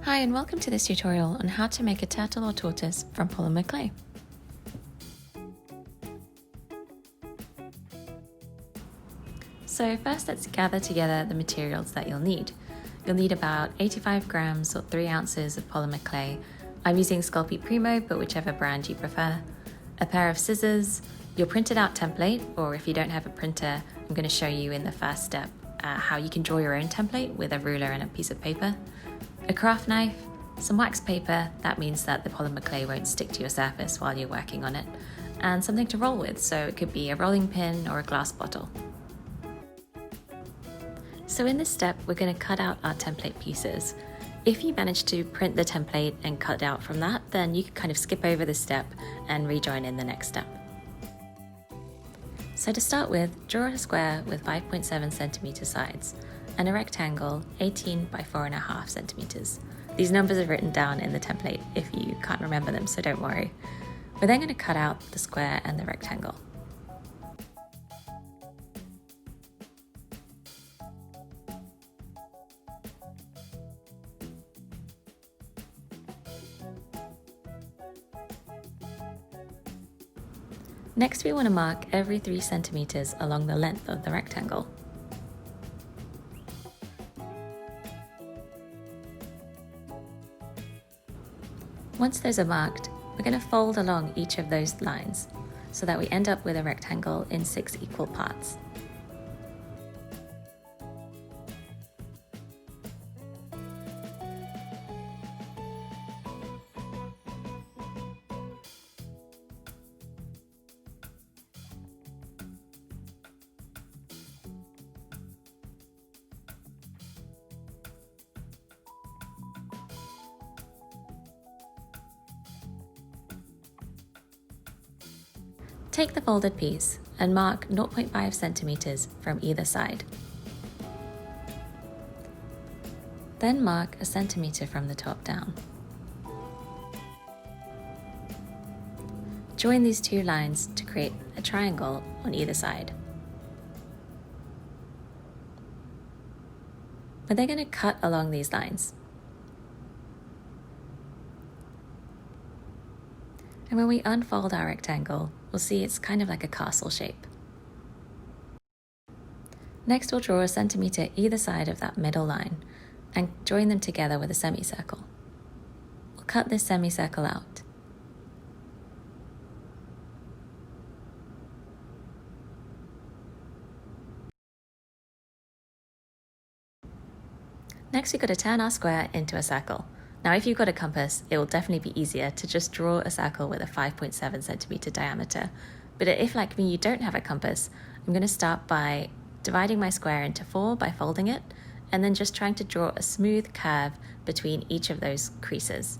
Hi and welcome to this tutorial on how to make a turtle or tortoise from polymer clay. So first let's gather together the materials that you'll need. You'll need about 85 grams or 3 ounces of polymer clay. I'm using Sculpey Primo, but whichever brand you prefer. A pair of scissors, your printed out template, or if you don't have a printer, I'm going to show you in the first step how you can draw your own template with a ruler and a piece of paper. A craft knife, some wax paper, that means that the polymer clay won't stick to your surface while you're working on it, and something to roll with, so it could be a rolling pin or a glass bottle. So in this step, we're going to cut out our template pieces. If you manage to print the template and cut out from that, then you can kind of skip over this step and rejoin in the next step. So to start with, draw a square with 5.7 centimeter sides and a rectangle 18 by 4.5 centimeters. These numbers are written down in the template if you can't remember them, so don't worry. We're then going to cut out the square and the rectangle. Next, we want to mark every 3 centimeters along the length of the rectangle. Once those are marked, we're going to fold along each of those lines so that we end up with a rectangle in 6 equal parts. Take the folded piece and mark 0.5 centimeters from either side. Then mark a centimeter from the top down. Join these two lines to create a triangle on either side. We're then going to cut along these lines. And when we unfold our rectangle, we'll see it's kind of like a castle shape. Next, we'll draw a centimeter either side of that middle line and join them together with a semicircle. We'll cut this semicircle out. Next, we've got to turn our square into a circle. Now, if you've got a compass, it will definitely be easier to just draw a circle with a 5.7 centimeter diameter. But if, like me, you don't have a compass, I'm going to start by dividing my square into 4 by folding it, and then just trying to draw a smooth curve between each of those creases.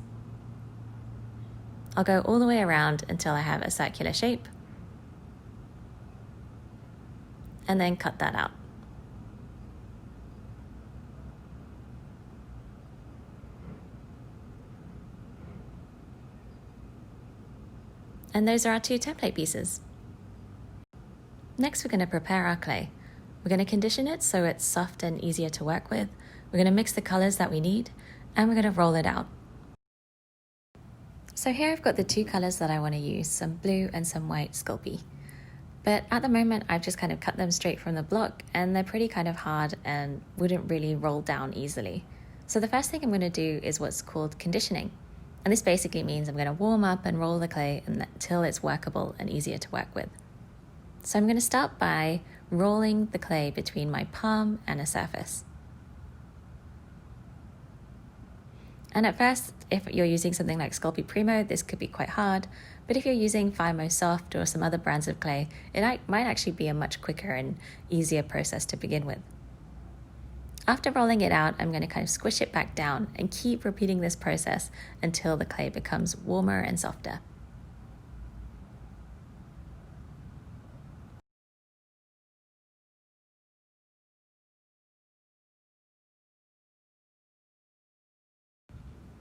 I'll go all the way around until I have a circular shape, and then cut that out. And those are our 2 template pieces. Next, we're going to prepare our clay. We're going to condition it so it's soft and easier to work with. We're going to mix the colors that we need, and we're going to roll it out. So here I've got the 2 colors that I want to use, some blue and some white Sculpey. But at the moment, I've just kind of cut them straight from the block, and they're pretty kind of hard and wouldn't really roll down easily. So the first thing I'm going to do is what's called conditioning. And this basically means I'm going to warm up and roll the clay until it's workable and easier to work with. So I'm going to start by rolling the clay between my palm and a surface. And at first, if you're using something like Sculpey Primo, this could be quite hard, but if you're using Fimo Soft or some other brands of clay, it might actually be a much quicker and easier process to begin with. After rolling it out, I'm going to kind of squish it back down and keep repeating this process until the clay becomes warmer and softer.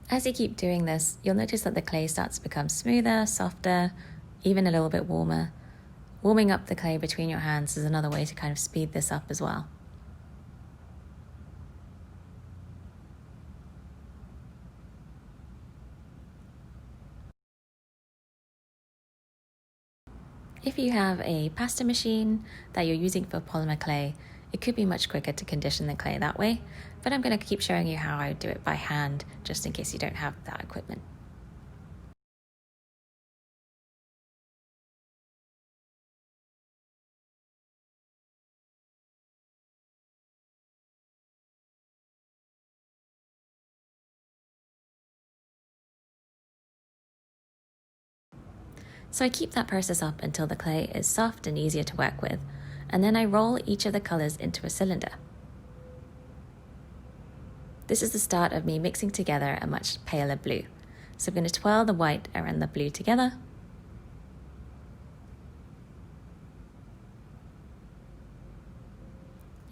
As you keep doing this, you'll notice that the clay starts to become smoother, softer, even a little bit warmer. Warming up the clay between your hands is another way to kind of speed this up as well. If you have a pasta machine that you're using for polymer clay, it could be much quicker to condition the clay that way, but I'm going to keep showing you how I do it by hand, just in case you don't have that equipment. So I keep that process up until the clay is soft and easier to work with, and then I roll each of the colors into a cylinder. This is the start of me mixing together a much paler blue. So I'm going to twirl the white and the blue together.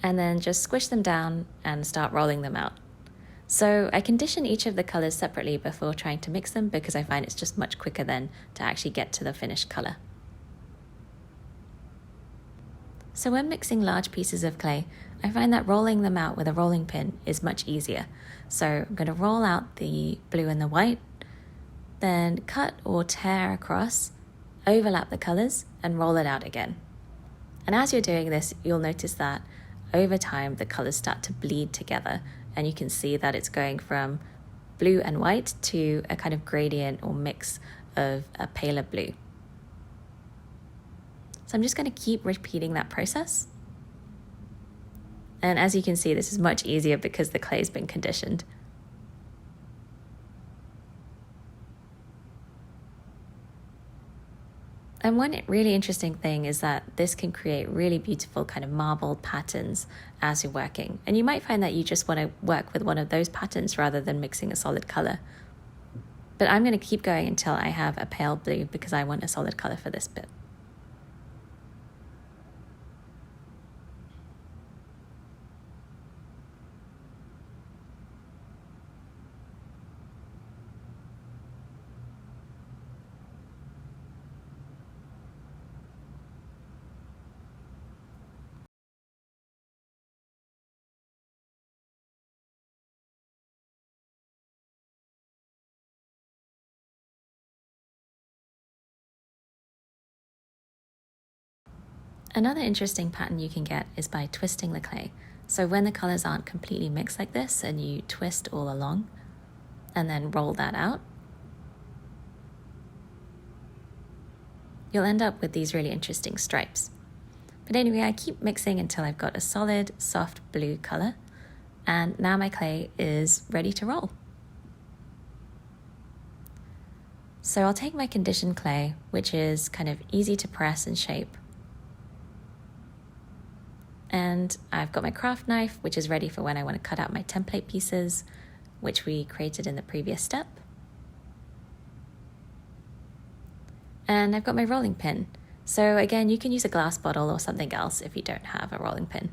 And then just squish them down and start rolling them out. So I condition each of the colors separately before trying to mix them because I find it's just much quicker then to actually get to the finished color. So when mixing large pieces of clay, I find that rolling them out with a rolling pin is much easier. So I'm going to roll out the blue and the white, then cut or tear across, overlap the colors, and roll it out again. And as you're doing this, you'll notice that over time the colors start to bleed together, and you can see that it's going from blue and white to a kind of gradient or mix of a paler blue. So I'm just going to keep repeating that process. And as you can see, this is much easier because the clay's been conditioned. And one really interesting thing is that this can create really beautiful kind of marbled patterns as you're working. And you might find that you just want to work with one of those patterns rather than mixing a solid color. But I'm going to keep going until I have a pale blue because I want a solid color for this bit. Another interesting pattern you can get is by twisting the clay. So when the colors aren't completely mixed like this and you twist all along and then roll that out, you'll end up with these really interesting stripes. But anyway, I keep mixing until I've got a solid, soft blue color, and now my clay is ready to roll. So I'll take my conditioned clay, which is kind of easy to press and shape, and I've got my craft knife, which is ready for when I want to cut out my template pieces, which we created in the previous step. And I've got my rolling pin. So again, you can use a glass bottle or something else if you don't have a rolling pin.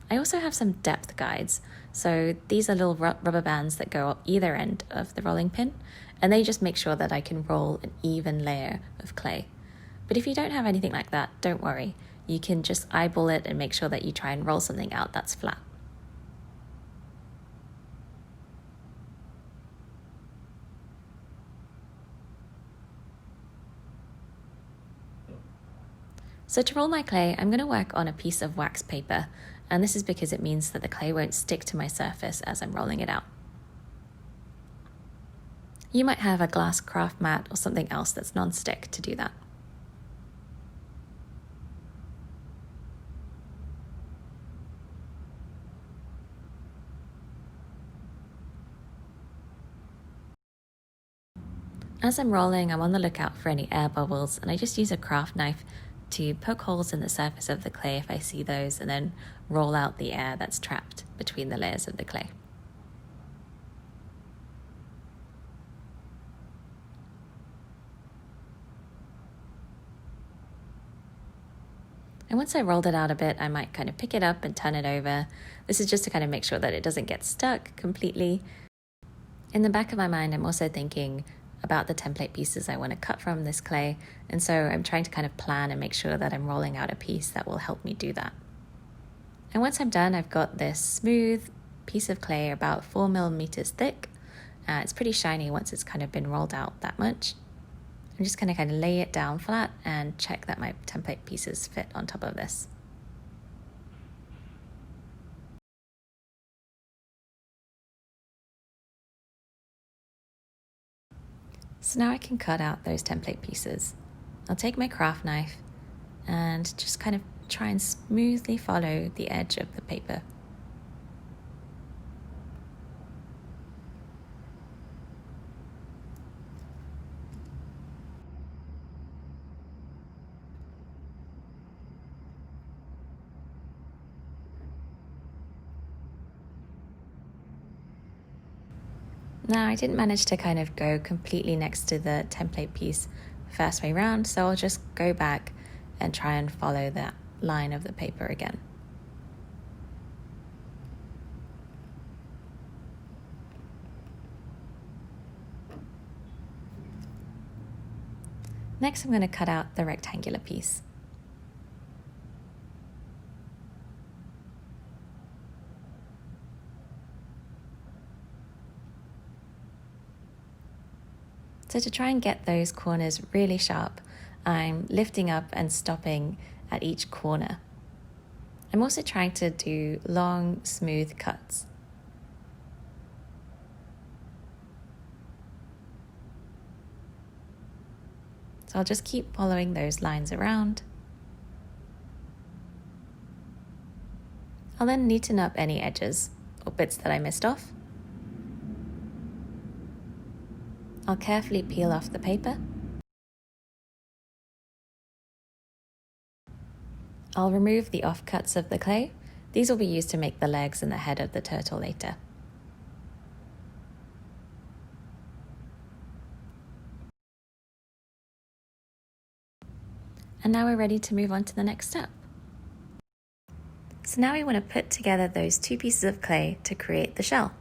I also have some depth guides. So these are little rubber bands that go up either end of the rolling pin, and they just make sure that I can roll an even layer of clay. But if you don't have anything like that, don't worry. You can just eyeball it and make sure that you try and roll something out that's flat. So to roll my clay, I'm going to work on a piece of wax paper, and this is because it means that the clay won't stick to my surface as I'm rolling it out. You might have a glass craft mat or something else that's non-stick to do that. As I'm rolling, I'm on the lookout for any air bubbles, and I just use a craft knife to poke holes in the surface of the clay if I see those, and then roll out the air that's trapped between the layers of the clay. And once I rolled it out a bit, I might kind of pick it up and turn it over. This is just to kind of make sure that it doesn't get stuck completely. In the back of my mind, I'm also thinking about the template pieces I want to cut from this clay, and so I'm trying to kind of plan and make sure that I'm rolling out a piece that will help me do that. And once I'm done, I've got this smooth piece of clay about 4 millimeters thick. It's pretty shiny once it's kind of been rolled out that much. I'm just going to kind of lay it down flat and check that my template pieces fit on top of this. So now I can cut out those template pieces. I'll take my craft knife and just kind of try and smoothly follow the edge of the paper. Now I didn't manage to kind of go completely next to the template piece first way round, so I'll just go back and try and follow that line of the paper again. Next I'm going to cut out the rectangular piece. So to try and get those corners really sharp, I'm lifting up and stopping at each corner. I'm also trying to do long, smooth cuts. So I'll just keep following those lines around. I'll then neaten up any edges or bits that I missed off. I'll carefully peel off the paper. I'll remove the offcuts of the clay. These will be used to make the legs and the head of the turtle later. And now we're ready to move on to the next step. So now we want to put together those two pieces of clay to create the shell.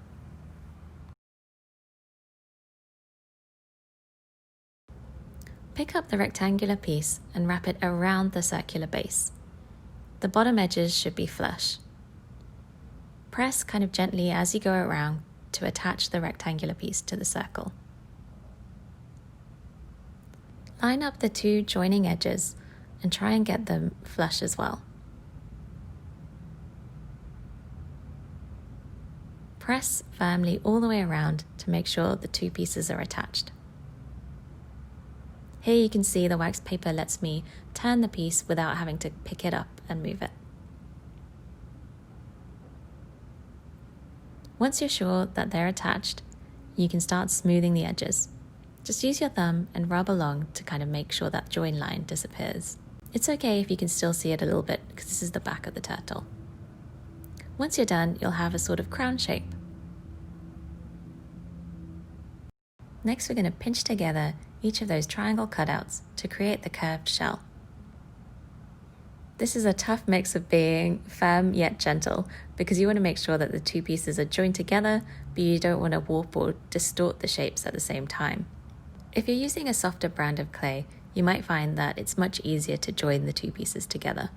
Pick up the rectangular piece and wrap it around the circular base. The bottom edges should be flush. Press kind of gently as you go around to attach the rectangular piece to the circle. Line up the two joining edges and try and get them flush as well. Press firmly all the way around to make sure the two pieces are attached. Here you can see the wax paper lets me turn the piece without having to pick it up and move it. Once you're sure that they're attached, you can start smoothing the edges. Just use your thumb and rub along to kind of make sure that join line disappears. It's okay if you can still see it a little bit because this is the back of the turtle. Once you're done, you'll have a sort of crown shape. Next, we're going to pinch together each of those triangle cutouts to create the curved shell. This is a tough mix of being firm yet gentle because you want to make sure that the two pieces are joined together, but you don't want to warp or distort the shapes at the same time. If you're using a softer brand of clay, you might find that it's much easier to join the two pieces together.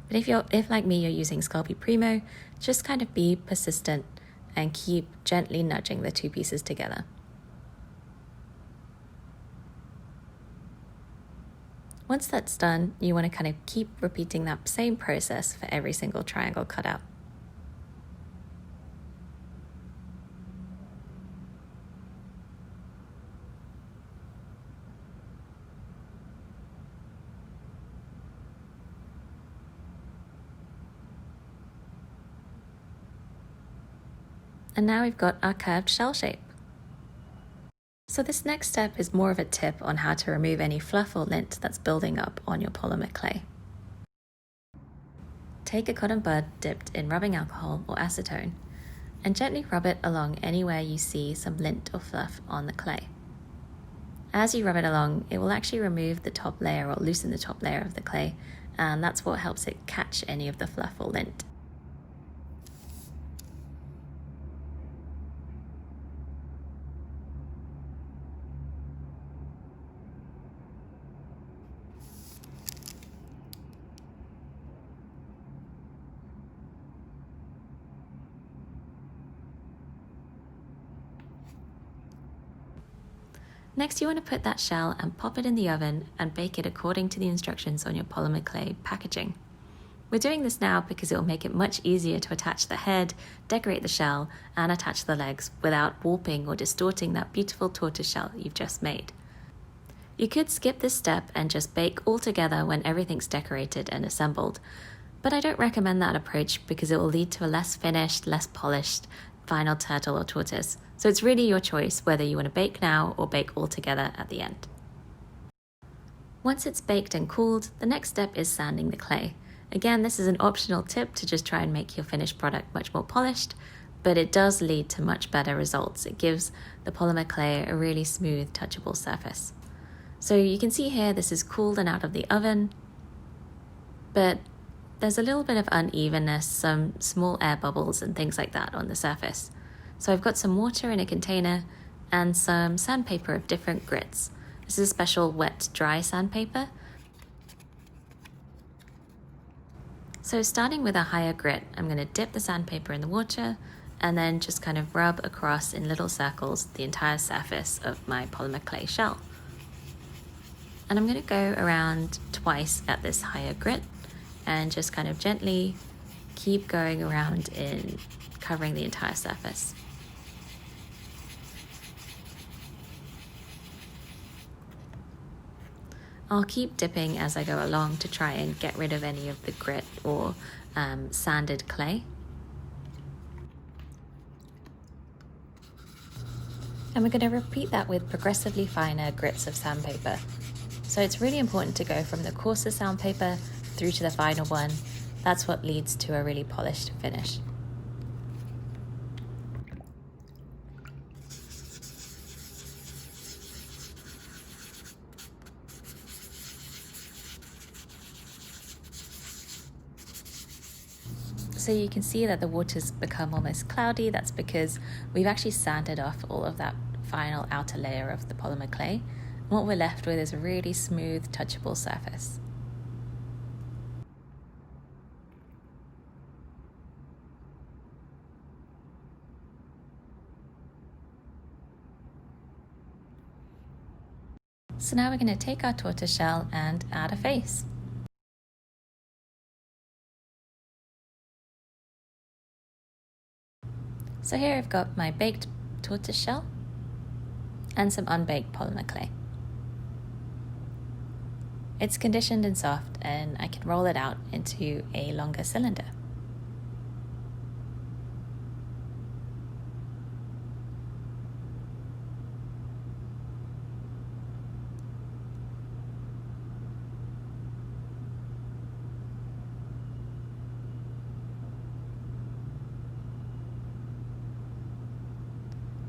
But if like me, you're using Sculpey Primo, just kind of be persistent and keep gently nudging the two pieces together. Once that's done, you want to kind of keep repeating that same process for every single triangle cutout. And now we've got our curved shell shape. So this next step is more of a tip on how to remove any fluff or lint that's building up on your polymer clay. Take a cotton bud dipped in rubbing alcohol or acetone and gently rub it along anywhere you see some lint or fluff on the clay. As you rub it along, it will actually remove the top layer or loosen the top layer of the clay, and that's what helps it catch any of the fluff or lint. Next, you want to put that shell and pop it in the oven and bake it according to the instructions on your polymer clay packaging. We're doing this now because it will make it much easier to attach the head, decorate the shell, and attach the legs without warping or distorting that beautiful tortoise shell you've just made. You could skip this step and just bake all together when everything's decorated and assembled, but I don't recommend that approach because it will lead to a less finished, less polished final turtle or tortoise. So it's really your choice whether you want to bake now or bake all together at the end. Once it's baked and cooled, the next step is sanding the clay. Again, this is an optional tip to just try and make your finished product much more polished, but it does lead to much better results. It gives the polymer clay a really smooth, touchable surface. So you can see here, this is cooled and out of the oven, but there's a little bit of unevenness, some small air bubbles and things like that on the surface. So I've got some water in a container and some sandpaper of different grits. This is a special wet, dry sandpaper. So starting with a higher grit, I'm going to dip the sandpaper in the water and then just kind of rub across in little circles the entire surface of my polymer clay shell. And I'm going to go around twice at this higher grit and just kind of gently keep going around in covering the entire surface. I'll keep dipping as I go along to try and get rid of any of the grit or sanded clay. And we're going to repeat that with progressively finer grits of sandpaper. So it's really important to go from the coarser sandpaper through to the finer one. That's what leads to a really polished finish. So you can see that the water's become almost cloudy. That's because we've actually sanded off all of that final outer layer of the polymer clay. And what we're left with is a really smooth, touchable surface. So now we're going to take our tortoise shell and add a face. So here I've got my baked tortoise shell and some unbaked polymer clay. It's conditioned and soft and I can roll it out into a longer cylinder.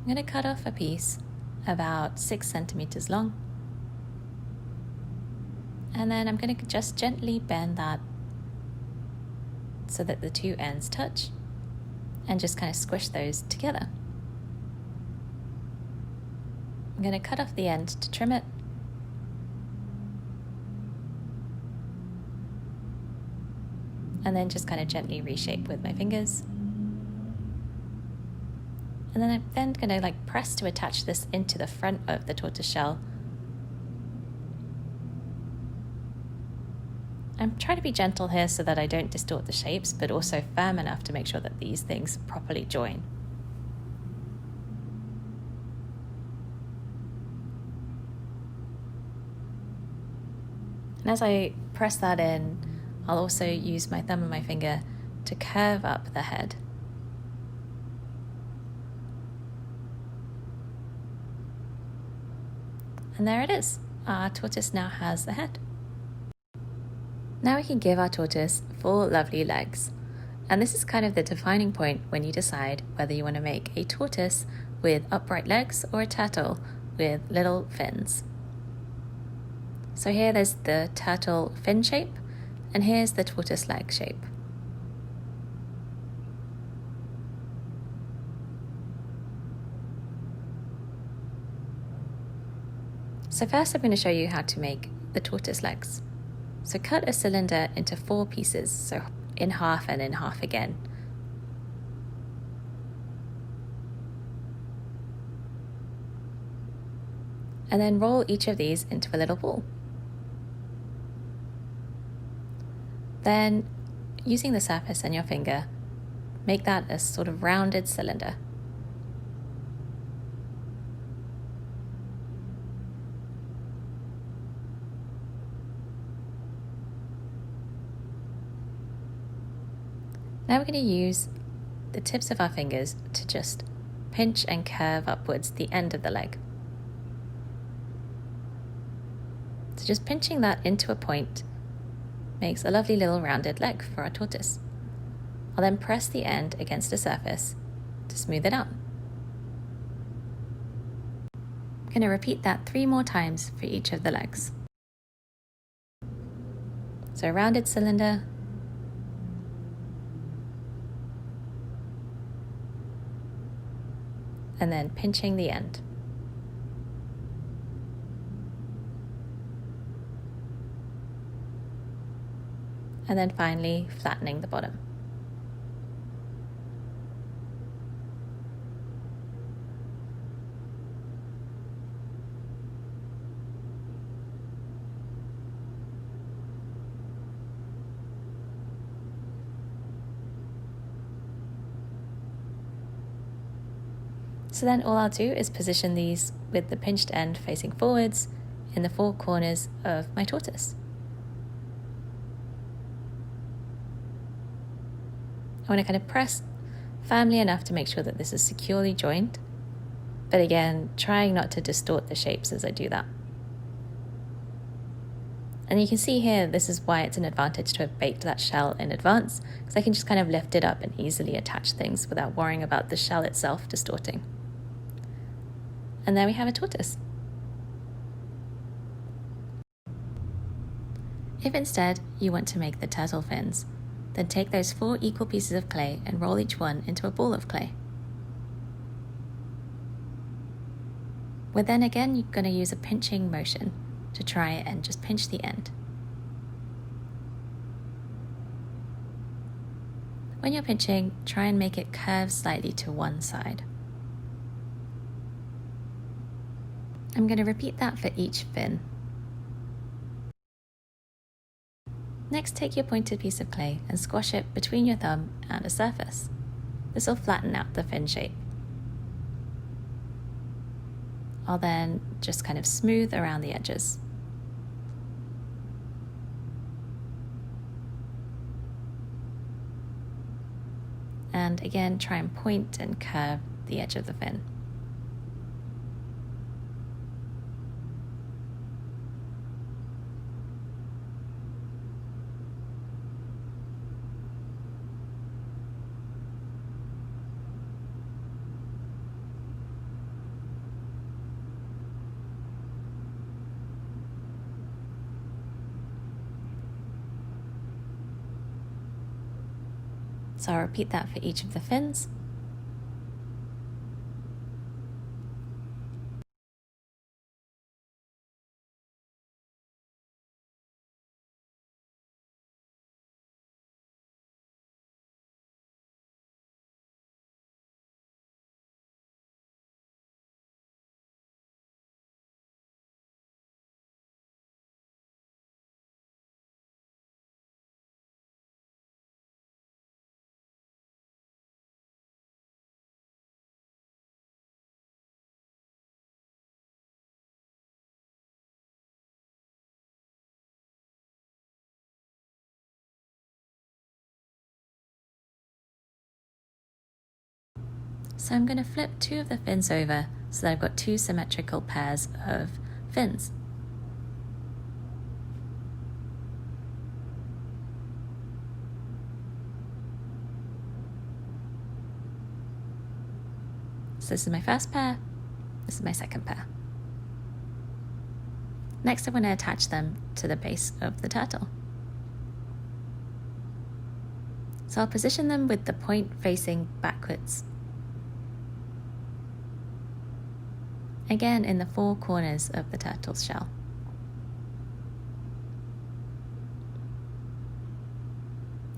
I'm going to cut off a piece about 6 centimeters long, and then I'm going to just gently bend that so that the two ends touch and just kind of squish those together. I'm going to cut off the end to trim it, and then just kind of gently reshape with my fingers. And then I'm going to press to attach this into the front of the tortoise shell. I'm trying to be gentle here so that I don't distort the shapes, but also firm enough to make sure that these things properly join. And as I press that in, I'll also use my thumb and my finger to curve up the head. And there it is. Our tortoise now has the head. Now we can give our tortoise 4 lovely legs. And this is kind of the defining point when you decide whether you want to make a tortoise with upright legs or a turtle with little fins. So here there's the turtle fin shape, and here's the tortoise leg shape. So first I'm going to show you how to make the tortoise legs. So cut a cylinder into 4 pieces, so in half and in half again. and then roll each of these into a little ball. Then, using the surface and your finger, make that a sort of rounded cylinder. Now we're going to use the tips of our fingers to just pinch and curve upwards the end of the leg. So just pinching that into a point makes a lovely little rounded leg for our tortoise. I'll then press the end against a surface to smooth it out. I'm going to repeat that 3 more times for each of the legs. So a rounded cylinder, and then pinching the end. And then finally flattening the bottom. So then all I'll do is position these with the pinched end facing forwards in the 4 corners of my tortoise. I want to kind of press firmly enough to make sure that this is securely joined, but again, trying not to distort the shapes as I do that. And you can see here, this is why it's an advantage to have baked that shell in advance, because I can just kind of lift it up and easily attach things without worrying about the shell itself distorting. And there we have a tortoise. If instead you want to make the turtle fins, then take those 4 equal pieces of clay and roll each one into a ball of clay. We're then again going to use a pinching motion to try and just pinch the end. When you're pinching, try and make it curve slightly to one side. I'm going to repeat that for each fin. Next, take your pointed piece of clay and squash it between your thumb and a surface. This will flatten out the fin shape. I'll then just kind of smooth around the edges. And again, try and point and curve the edge of the fin. So I'll repeat that for each of the fins. So I'm going to flip 2 of the fins over so that I've got 2 symmetrical pairs of fins. So this is my first pair, this is my second pair. Next, I'm going to attach them to the base of the turtle. So I'll position them with the point facing backwards. Again, in the 4 corners of the turtle's shell.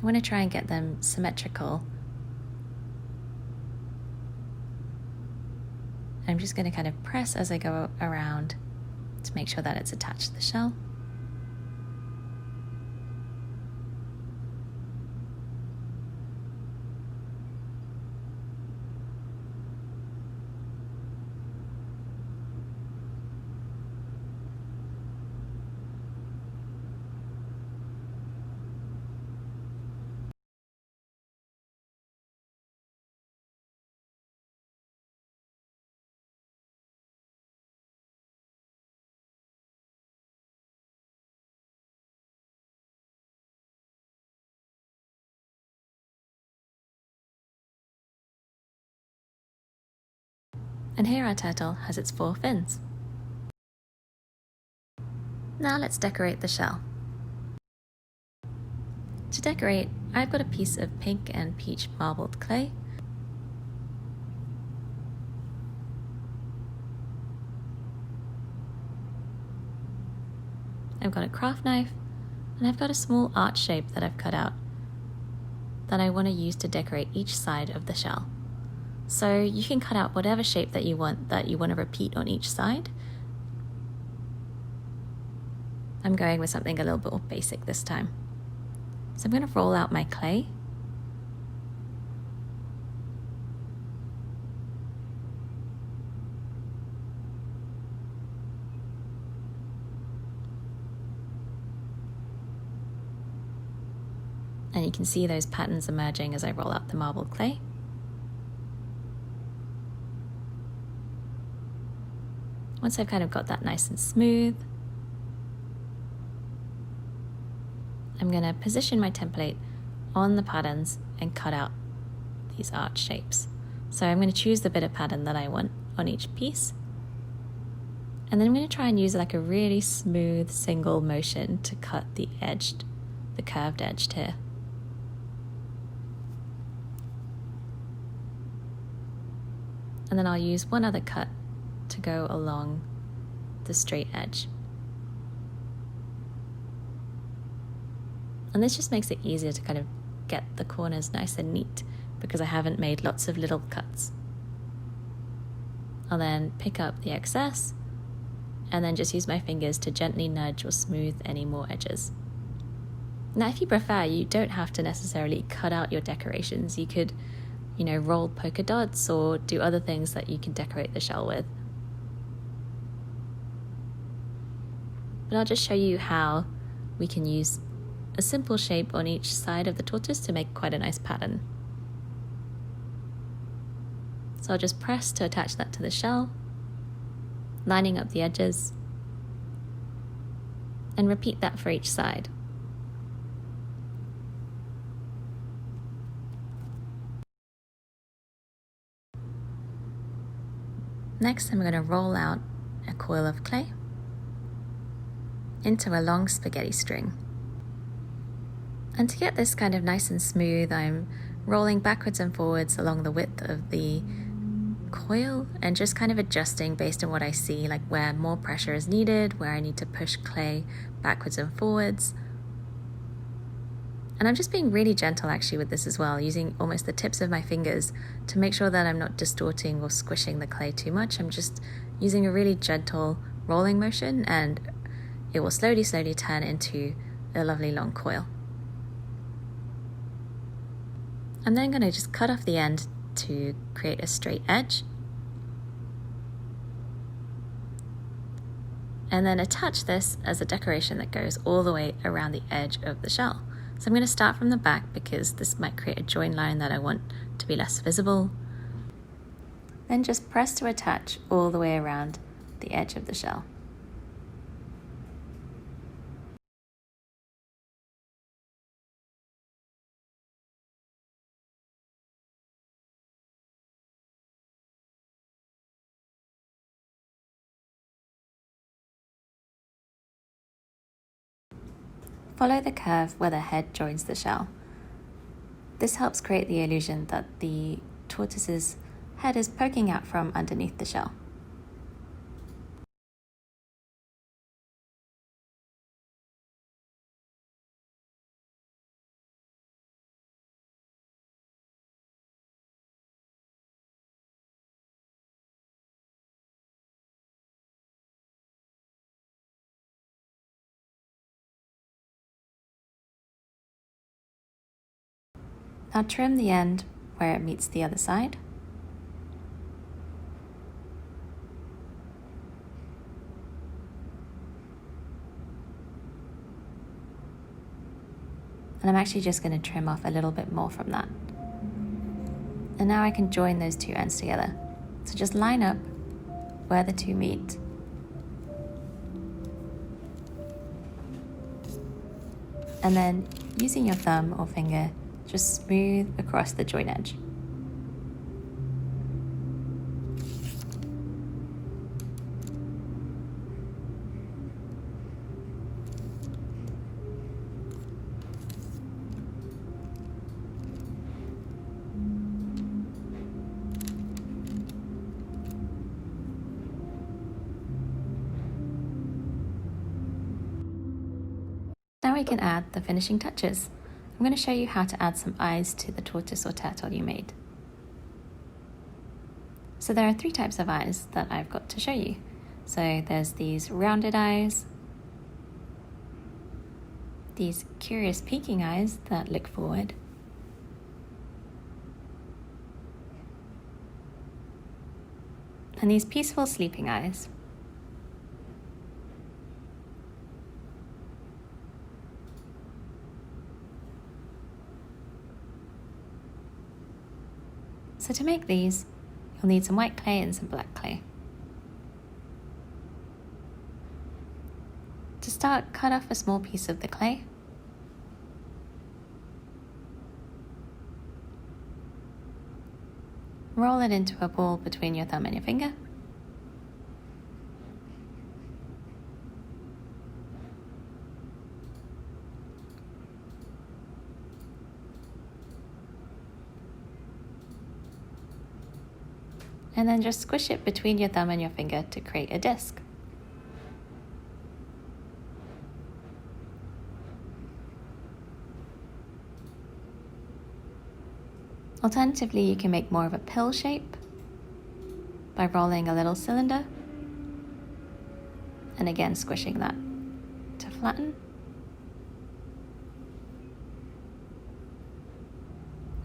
I want to try and get them symmetrical. I'm just going to kind of press as I go around to make sure that it's attached to the shell. And here our turtle has its 4 fins. Now let's decorate the shell. To decorate, I've got a piece of pink and peach marbled clay. I've got a craft knife, and I've got a small arch shape that I've cut out that I want to use to decorate each side of the shell. So you can cut out whatever shape that you want to repeat on each side. I'm going with something a little bit more basic this time. So I'm going to roll out my clay. And you can see those patterns emerging as I roll out the marbled clay. Once I've kind of got that nice and smooth, I'm going to position my template on the patterns and cut out these arch shapes. So I'm going to choose the bit of pattern that I want on each piece. And then I'm going to try and use like a really smooth single motion to cut the curved edge here. And then I'll use one other cut to go along the straight edge. And this just makes it easier to kind of get the corners nice and neat because I haven't made lots of little cuts. I'll then pick up the excess and then just use my fingers to gently nudge or smooth any more edges. Now, if you prefer, you don't have to necessarily cut out your decorations. You could, roll polka dots or do other things that you can decorate the shell with. But I'll just show you how we can use a simple shape on each side of the tortoise to make quite a nice pattern. So I'll just press to attach that to the shell, lining up the edges, and repeat that for each side. Next, I'm going to roll out a coil of clay into a long spaghetti string. And to get this kind of nice and smooth, I'm rolling backwards and forwards along the width of the coil and just kind of adjusting based on what I see, like where more pressure is needed, where I need to push clay backwards and forwards. And I'm just being really gentle actually with this as well, using almost the tips of my fingers to make sure that I'm not distorting or squishing the clay too much. I'm just using a really gentle rolling motion and it will slowly turn into a lovely long coil. I'm then going to just cut off the end to create a straight edge. And then attach this as a decoration that goes all the way around the edge of the shell. So I'm going to start from the back because this might create a join line that I want to be less visible. Then just press to attach all the way around the edge of the shell. Follow the curve where the head joins the shell. This helps create the illusion that the tortoise's head is poking out from underneath the shell. Now trim the end where it meets the other side. And I'm actually just going to trim off a little bit more from that. And now I can join those two ends together. So just line up where the two meet. And then using your thumb or finger, just smooth across the joint edge. Now we can add the finishing touches. I'm going to show you how to add some eyes to the tortoise or turtle you made. So there are 3 types of eyes that I've got to show you. So there's these rounded eyes, these curious peeking eyes that look forward, and these peaceful sleeping eyes. So to make these, you'll need some white clay and some black clay. To start, cut off a small piece of the clay. Roll it into a ball between your thumb and your finger. And then just squish it between your thumb and your finger to create a disc. Alternatively, you can make more of a pill shape by rolling a little cylinder and again squishing that to flatten.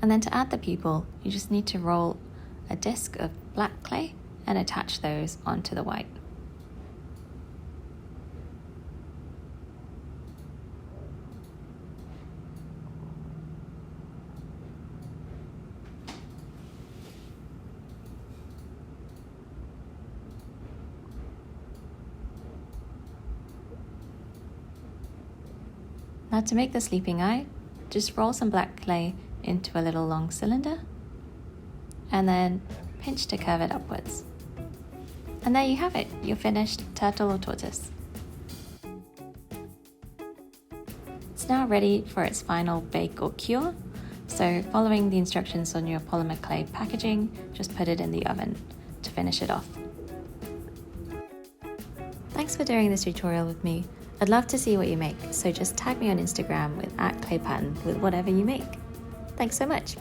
And then to add the pupil, you just need to roll a disc of black clay and attach those onto the white. Now to make the sleeping eye, just roll some black clay into a little long cylinder and then pinch to curve it upwards. And there you have it, your finished turtle or tortoise. It's now ready for its final bake or cure. So following the instructions on your polymer clay packaging, just put it in the oven to finish it off. Thanks for doing this tutorial with me. I'd love to see what you make, so just tag me on Instagram with @claypattern with whatever you make. Thanks so much.